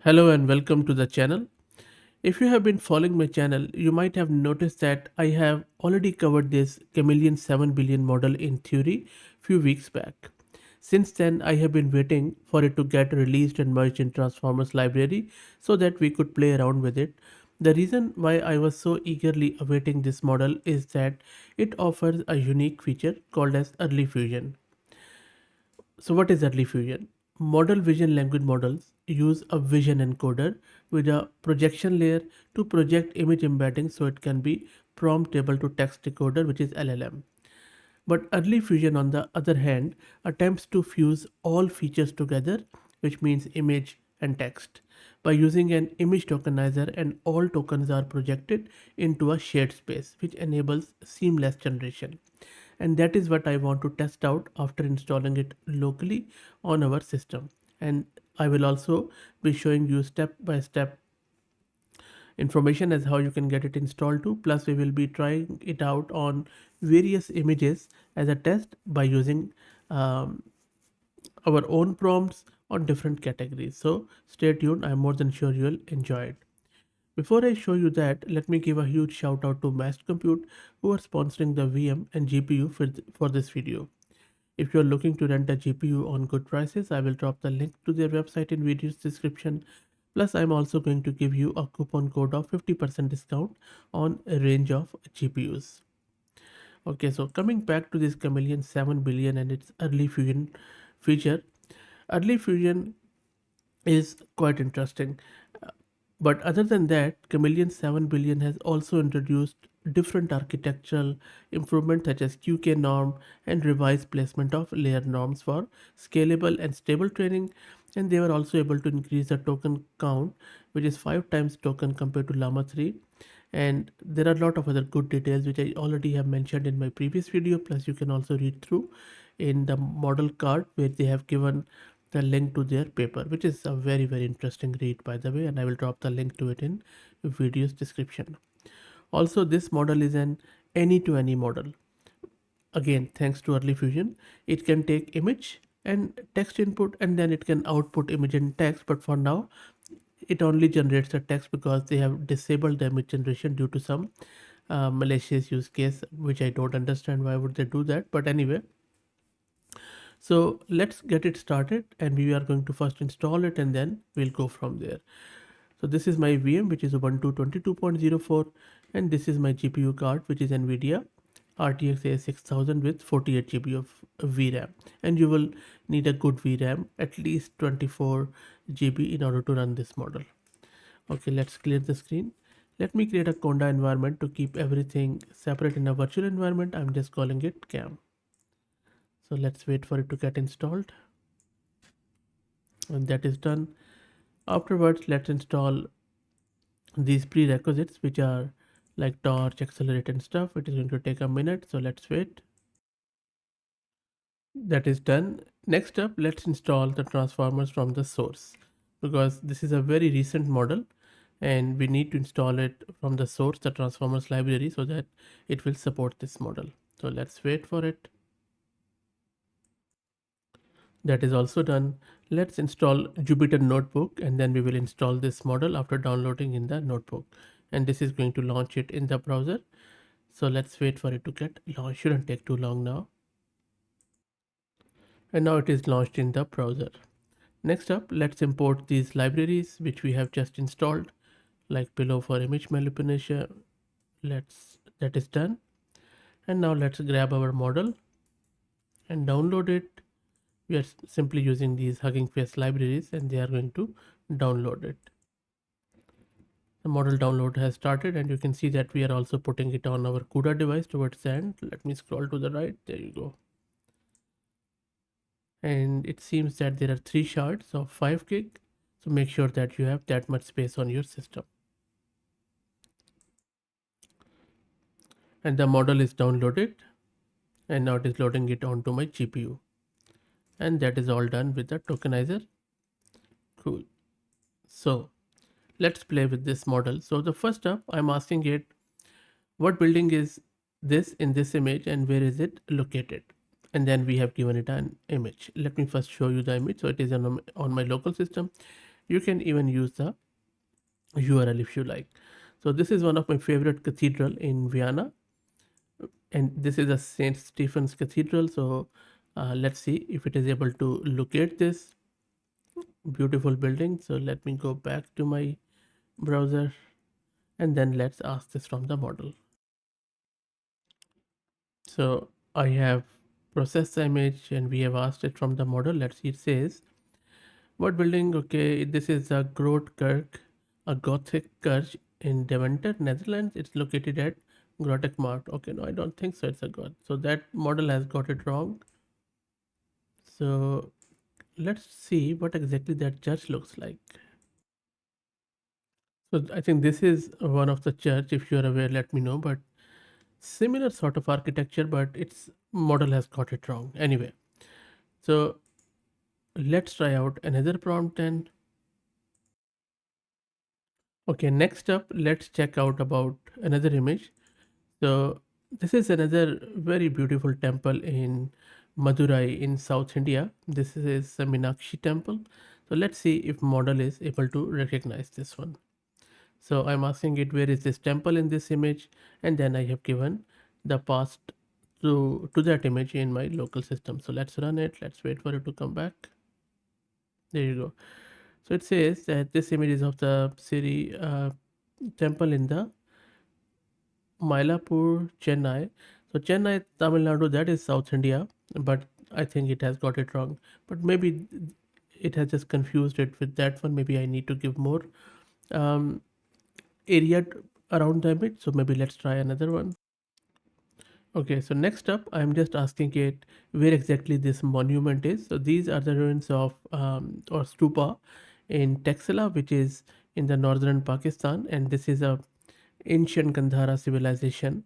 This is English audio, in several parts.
Hello and welcome to the channel. If you have been following my channel, you might have noticed that I have already covered this Chameleon 7 billion model in theory few weeks back. Since then, I have been waiting for it to get released and merged in Transformers library so that we could play around with it. The reason why I was so eagerly awaiting this model is that it offers a unique feature called as early fusion. So what is early fusion? Model vision language models use a vision encoder with a projection layer to project image embedding so it can be promptable to text decoder, which is LLM. But early fusion, on the other hand, attempts to fuse all features together, which means image and text, by using an image tokenizer, and all tokens are projected into a shared space, which enables seamless generation. And that is what I want to test out after installing it locally on our system. And I will also be showing you step by step information as how you can get it installed too. Plus we will be trying it out on various images as a test by using um, our own prompts on different categories. So stay tuned, I'm more than sure you'll enjoy it. Before I show you that, let me give a huge shout out to Massed Compute who are sponsoring the VM and GPU for this video. If you're looking to rent a GPU on good prices, I will drop the link to their website in video's description. Plus, I'm also going to give you a coupon code of 50% discount on a range of GPUs. Okay, so coming back to this Chameleon 7 billion and its early fusion feature, early fusion is quite interesting. But other than that, Chameleon 7 billion has also introduced different architectural improvements such as QK norm and revised placement of layer norms for scalable and stable training. And they were also able to increase the token count, which is 5 times token compared to Llama 3. And there are a lot of other good details which I already have mentioned in my previous video. Plus, you can also read through in the model card where they have given the link to their paper, which is a very interesting read by the way, and I will drop the link to it in video's description. Also, this model is an any to any model. Again, thanks to early fusion, it can take image and text input and then it can output image and text, but for now it only generates the text because they have disabled the image generation due to some malicious use case, which I don't understand why would they do that, but anyway. So let's get it started, and we are going to first install it and then we'll go from there. So this is my VM, which is Ubuntu 22.04, and this is my GPU card, which is NVIDIA RTX A6000 with 48 GB of VRAM. And you will need a good VRAM, at least 24 GB in order to run this model. Okay, let's clear the screen. Let me create a Conda environment to keep everything separate in a virtual environment. I'm just calling it CAM. So let's wait for it to get installed. And that is done. Afterwards, let's install these prerequisites, which are like torch, accelerate and stuff. It is going to take a minute, so let's wait. That is done. Next up, let's install the transformers from the source, because this is a very recent model and we need to install it from the source, the transformers library, so that it will support this model. So let's wait for it. That is also done. Let's install Jupyter Notebook and then we will install this model after downloading in the notebook. And this is going to launch it in the browser. So let's wait for it to get launched. Shouldn't take too long now. And now it is launched in the browser. Next up, let's import these libraries which we have just installed, like below for image manipulation. That is done. And now let's grab our model and download it. We are simply using these Hugging Face libraries and they are going to download it. The model download has started and you can see that we are also putting it on our CUDA device towards the end. Let me scroll to the right. There you go. And it seems that there are 3 shards of 5 gig. So make sure that you have that much space on your system. And the model is downloaded and now it is loading it onto my GPU. And that is all done with the tokenizer. Cool. So let's play with this model. So the first up, I'm asking it, what building is this in this image and where is it located? And then we have given it an image. Let me first show you the image. So it is on my local system You can even use the URL if you like. So this is one of my favorite cathedral in Vienna, and this is a Saint Stephen's Cathedral. So let's see if it is able to locate this beautiful building. So let me go back to my browser, and then let's ask this from the model. So I have processed the image and we have asked it from the model. Let's see, it says, what building? Okay, this is a Groot Kerk, a Gothic church in Deventer, Netherlands. It's located at Grotek Mart. Okay, no, I don't think so. It's a God. So that model has got it wrong. So let's see what exactly that church looks like. So I think this is one of the church. If you're aware, let me know. But similar sort of architecture, but its model has got it wrong. Anyway, so let's try out another prompt then. Okay, next up, let's check out about another image. So this is another very beautiful temple in Madurai in South India. This is a Meenakshi temple. So let's see if model is able to recognize this one. So I'm asking it where is this temple in this image, and then I have given the path to that image in my local system. So let's run it. Let's wait for it to come back. There you go. So it says that this image is of the Siri temple in the Mylapore, Chennai. So Chennai, Tamil Nadu, that is South India, but I think it has got it wrong. But maybe it has just confused it with that one. Maybe I need to give more um, area around the image. So maybe let's try another one. Okay, so next up, I'm just asking it where exactly this monument is. So these are the ruins of or stupa in Texela, which is in the northern Pakistan, and this is a ancient Gandhara civilization,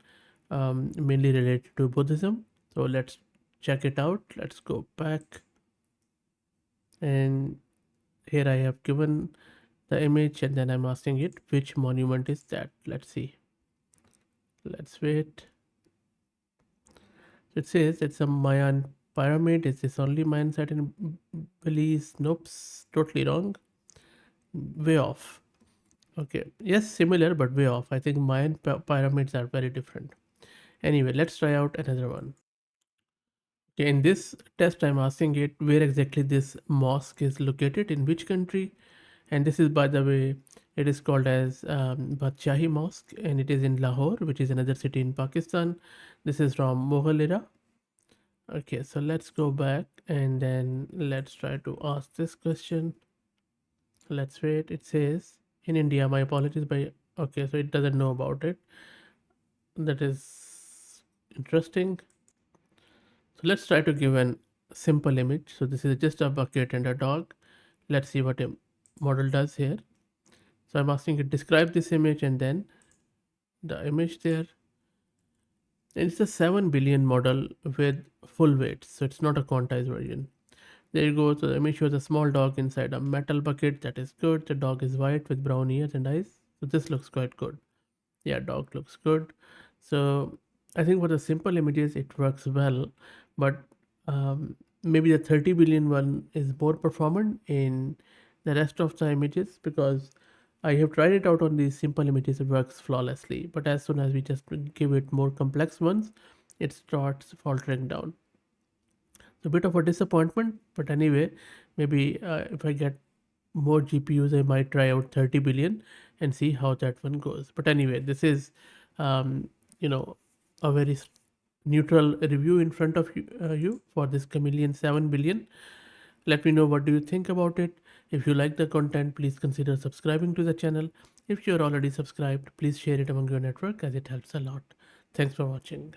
mainly related to Buddhism. So let's check it out. Let's go back, and here I have given the image, and then I'm asking it which monument is that. Let's see. Let's wait. It says it's a Mayan pyramid. Is this only Mayan site in Belize? Nope, totally wrong. Way off. Okay, yes, similar but way off. I think Mayan pyramids are very different. Anyway, let's try out another one. Okay, in this test, I'm asking it where exactly this mosque is located, in which country. And this is, by the way, it is called as Badshahi Mosque, and it is in Lahore, which is another city in Pakistan. This is from Mughal era. Okay, so let's go back and then let's try to ask this question. Let's wait. It says in India. My apologies, by okay, so it doesn't know about it. That is interesting. So let's try to give an simple image. So this is just a bucket and a dog. Let's see what a model does here. So I'm asking it describe this image and then the image there. And it's a 7 billion model with full weight. So it's not a quantized version. There you go. So the image shows a small dog inside a metal bucket. That is good. The dog is white with brown ears and eyes. So this looks quite good. Yeah, dog looks good. So I think for the simple images, it works well. But maybe the 30 billion one is more performant in the rest of the images because I have tried it out on these simple images. It works flawlessly. But as soon as we just give it more complex ones, it starts faltering down. A bit of a disappointment, but anyway, maybe if I get more GPUs, I might try out 30 billion and see how that one goes. But anyway, this is, um, you know, a very neutral review in front of you for this Chameleon 7 billion. Let me know what do you think about it. If you like the content, please consider subscribing to the channel. If you're already subscribed, please share it among your network as it helps a lot. Thanks for watching.